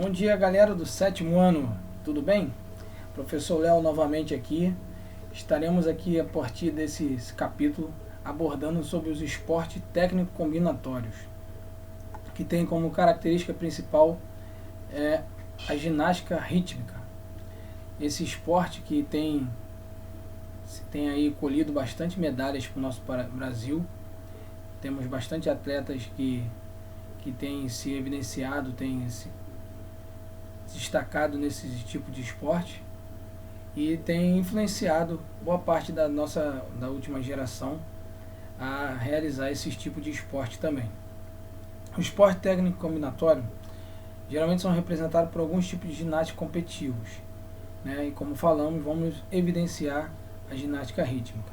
Bom dia, galera do sétimo ano, tudo bem? Professor Léo novamente aqui. Estaremos aqui a partir desse capítulo abordando sobre os esportes técnico combinatórios, que tem como característica principal a ginástica rítmica. Esse esporte que tem aí colhido bastante medalhas para o nosso Brasil. Temos bastante atletas que têm se evidenciado, têm se destacado nesse tipo de esporte e tem influenciado boa parte da última geração a realizar esse tipo de esporte também. O esporte técnico combinatório geralmente são representados por alguns tipos de ginástica competitivos, né? E como falamos, vamos evidenciar a ginástica rítmica.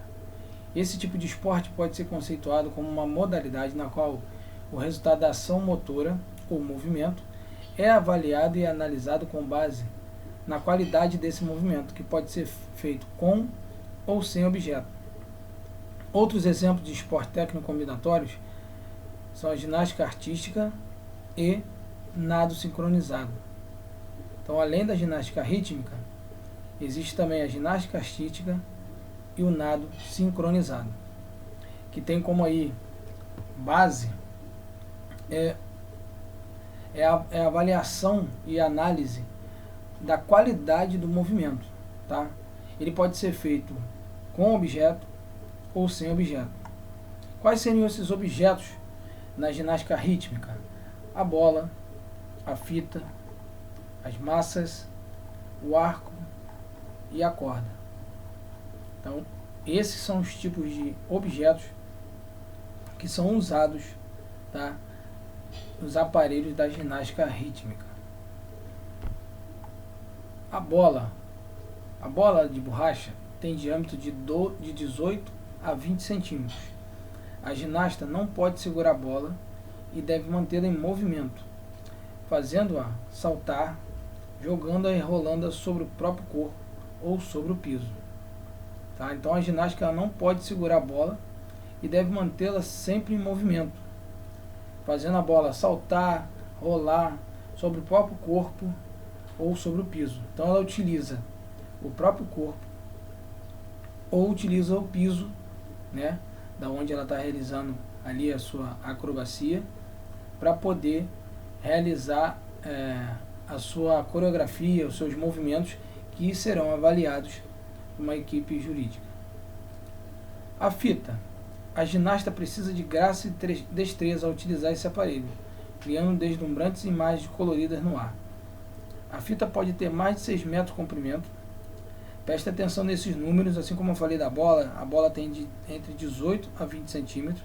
Esse tipo de esporte pode ser conceituado como uma modalidade na qual o resultado da ação motora ou movimento é avaliado e analisado com base na qualidade desse movimento, que pode ser feito com ou sem objeto. Outros exemplos de esporte técnico combinatórios são a ginástica artística e nado sincronizado. Então, além da ginástica rítmica, existe também a ginástica artística e o nado sincronizado, que tem como aí base a avaliação e análise da qualidade do movimento, tá? Ele pode ser feito com objeto ou sem objeto. Quais seriam esses objetos na ginástica rítmica? A bola, a fita, as massas, o arco e a corda. Então, esses são os tipos de objetos que são usados, tá, nos aparelhos da ginástica rítmica. A bola de borracha tem diâmetro de 18 a 20 centímetros. A ginasta não pode segurar a bola e deve mantê-la em movimento, fazendo-a saltar, jogando-a e rolando-a sobre o próprio corpo ou sobre o piso. Tá? Então a ginástica não pode segurar a bola e deve mantê-la sempre em movimento, fazendo a bola saltar, rolar sobre o próprio corpo ou sobre o piso. Então ela utiliza o próprio corpo ou utiliza o piso, né, da onde ela está realizando ali a sua acrobacia, para poder realizar a sua coreografia, os seus movimentos, que serão avaliados por uma equipe jurídica. A fita. A ginasta precisa de graça e destreza ao utilizar esse aparelho, criando deslumbrantes imagens coloridas no ar. A fita pode ter mais de 6 metros de comprimento. Preste atenção nesses números, assim como eu falei da bola, a bola tem entre 18 a 20 centímetros.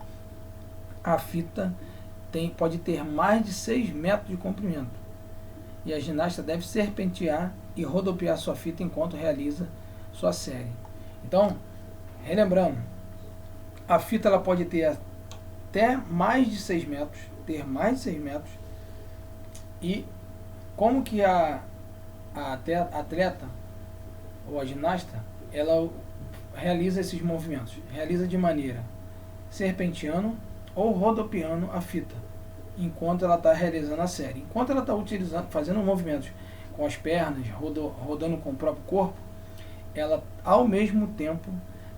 A fita pode ter mais de 6 metros de comprimento. E a ginasta deve serpentear e rodopiar sua fita enquanto realiza sua série. Então, relembrando, a fita ela pode ter até mais de 6 metros, e como que a atleta ou a ginasta ela realiza esses movimentos? Realiza de maneira serpenteando ou rodopiando a fita enquanto ela está realizando a série. Enquanto ela está fazendo movimentos com as pernas, rodando com o próprio corpo, ela ao mesmo tempo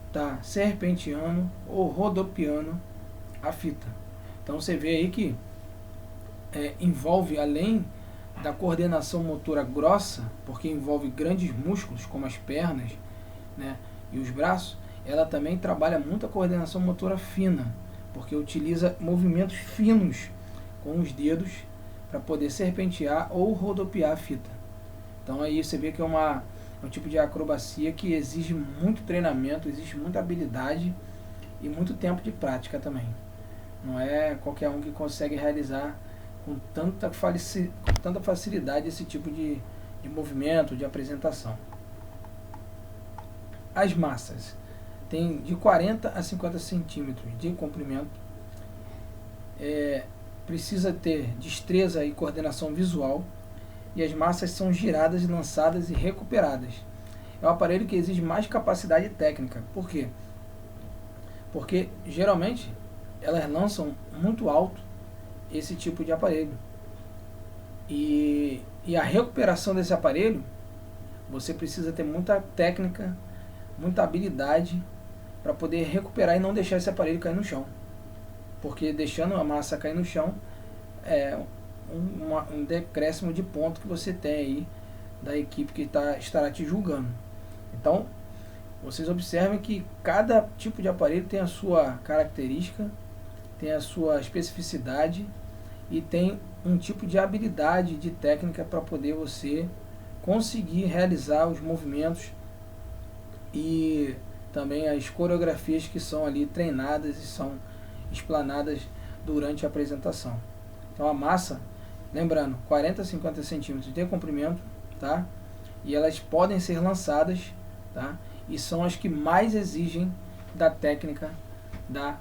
está serpenteando ou rodopiando a fita. Então você vê aí que envolve, além da coordenação motora grossa, porque envolve grandes músculos como as pernas, né, e os braços, ela também trabalha muito a coordenação motora fina, porque utiliza movimentos finos com os dedos para poder serpentear ou rodopiar a fita. Então aí você vê que é um tipo de acrobacia que exige muito treinamento, exige muita habilidade e muito tempo de prática também. Não é qualquer um que consegue realizar com tanta facilidade esse tipo de movimento, de apresentação. As massas têm de 40 a 50 centímetros de comprimento. Precisa ter destreza e coordenação visual, e as massas são giradas, lançadas e recuperadas. É um aparelho que exige mais capacidade técnica. Por quê? Porque geralmente elas lançam muito alto esse tipo de aparelho. E E a recuperação desse aparelho, você precisa ter muita técnica, muita habilidade para poder recuperar e não deixar esse aparelho cair no chão. Porque deixando a massa cair no chão é um decréscimo de ponto que você tem aí da equipe que estará te julgando. Então, vocês observem que cada tipo de aparelho tem a sua característica, tem a sua especificidade e tem um tipo de habilidade, de técnica para poder você conseguir realizar os movimentos e também as coreografias que são ali treinadas e são explanadas durante a apresentação. Então a massa, lembrando, 40 a 50 centímetros de comprimento, tá? E elas podem ser lançadas, tá? E são as que mais exigem da técnica da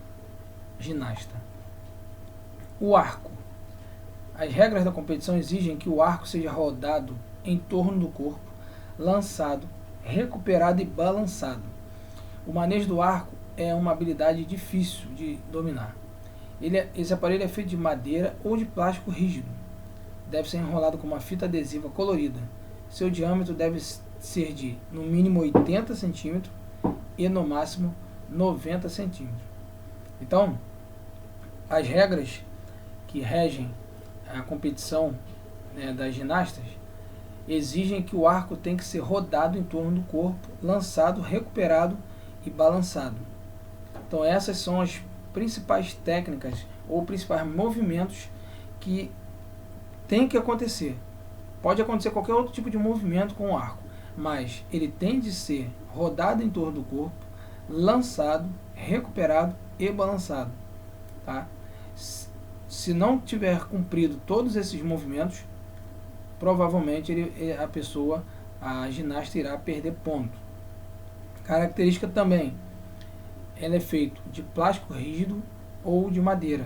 ginasta. O arco. As regras da competição exigem que o arco seja rodado em torno do corpo, lançado, recuperado e balançado. O manejo do arco é uma habilidade difícil de dominar. Esse aparelho é feito de madeira ou de plástico rígido. Deve ser enrolado com uma fita adesiva colorida. Seu diâmetro deve ser de, no mínimo, 80 centímetros e, no máximo, 90 centímetros. Então, as regras que regem a competição, né, das ginastas exigem que o arco tem que ser rodado em torno do corpo, lançado, recuperado e balançado. Então essas são as principais técnicas ou principais movimentos que tem que acontecer. Pode acontecer qualquer outro tipo de movimento com o arco, mas ele tem de ser rodado em torno do corpo, lançado, recuperado e balançado, tá? Se não tiver cumprido todos esses movimentos, provavelmente a ginasta irá perder ponto. Característica também, ela é feito de plástico rígido ou de madeira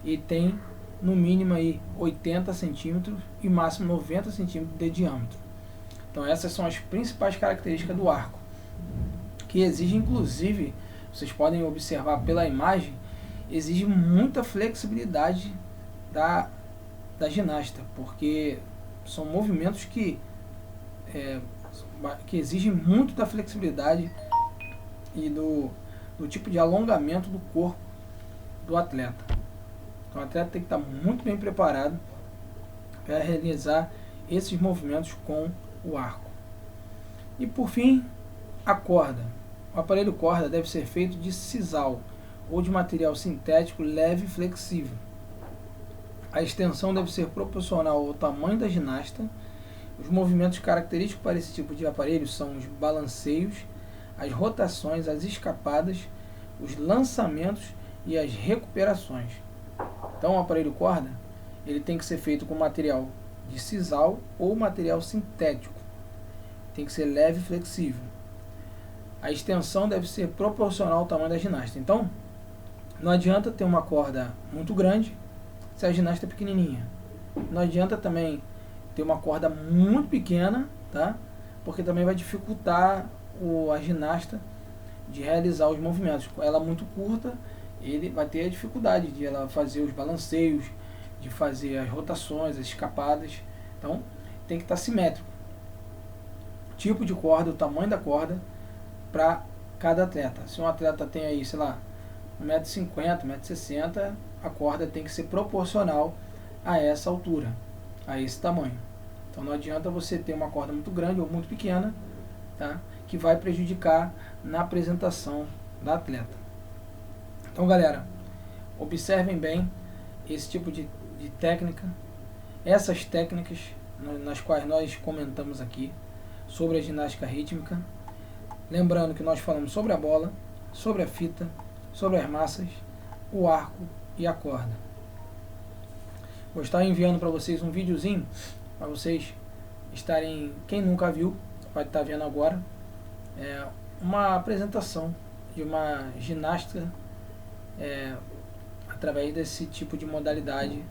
e tem no mínimo aí 80 centímetros e máximo 90 centímetros de diâmetro. Então essas são as principais características do arco, que exige, inclusive, vocês podem observar pela imagem, exige muita flexibilidade da ginasta, porque são movimentos que exigem muito da flexibilidade e do tipo de alongamento do corpo do atleta. Então o atleta tem que estar muito bem preparado para realizar esses movimentos com o arco. E por fim, a corda. O aparelho corda deve ser feito de sisal ou de material sintético leve e flexível. A extensão deve ser proporcional ao tamanho da ginasta. Os movimentos característicos para esse tipo de aparelho são os balanceios, as rotações, as escapadas, os lançamentos e as recuperações. Então o aparelho corda ele tem que ser feito com material de sisal ou material sintético. Tem que ser leve e flexível. A extensão deve ser proporcional ao tamanho da ginasta. Então, não adianta ter uma corda muito grande se a ginasta é pequenininha. Não adianta também ter uma corda muito pequena, tá? Porque também vai dificultar a ginasta de realizar os movimentos. Com ela muito curta, ele vai ter a dificuldade de ela fazer os balanceios, de fazer as rotações, as escapadas. Então, tem que estar simétrico. Tipo de corda, o tamanho da corda para cada atleta. Se um atleta tem aí, sei lá, 1,50 m, 1,60 m, a corda tem que ser proporcional a essa altura, a esse tamanho. Então não adianta você ter uma corda muito grande ou muito pequena, tá? Que vai prejudicar na apresentação da atleta. Então galera, observem bem esse tipo de técnica, essas técnicas nas quais nós comentamos aqui sobre a ginástica rítmica. Lembrando que nós falamos sobre a bola, sobre a fita, sobre as massas, o arco e a corda. Vou estar enviando para vocês um videozinho para vocês estarem, quem nunca viu, vai estar vendo agora, uma apresentação de uma ginástica através desse tipo de modalidade,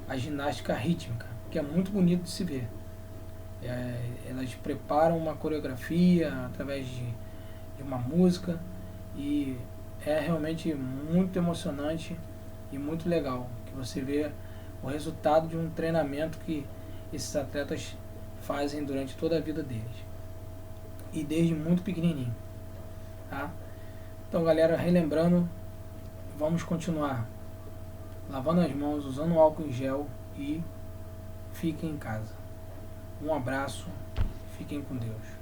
a ginástica rítmica, que é muito bonito de se ver. Elas preparam uma coreografia através de uma música e é realmente muito emocionante e muito legal que você vê o resultado de um treinamento que esses atletas fazem durante toda a vida deles. E desde muito pequenininho. Tá? Então, galera, relembrando, vamos continuar lavando as mãos, usando álcool em gel e fiquem em casa. Um abraço, fiquem com Deus.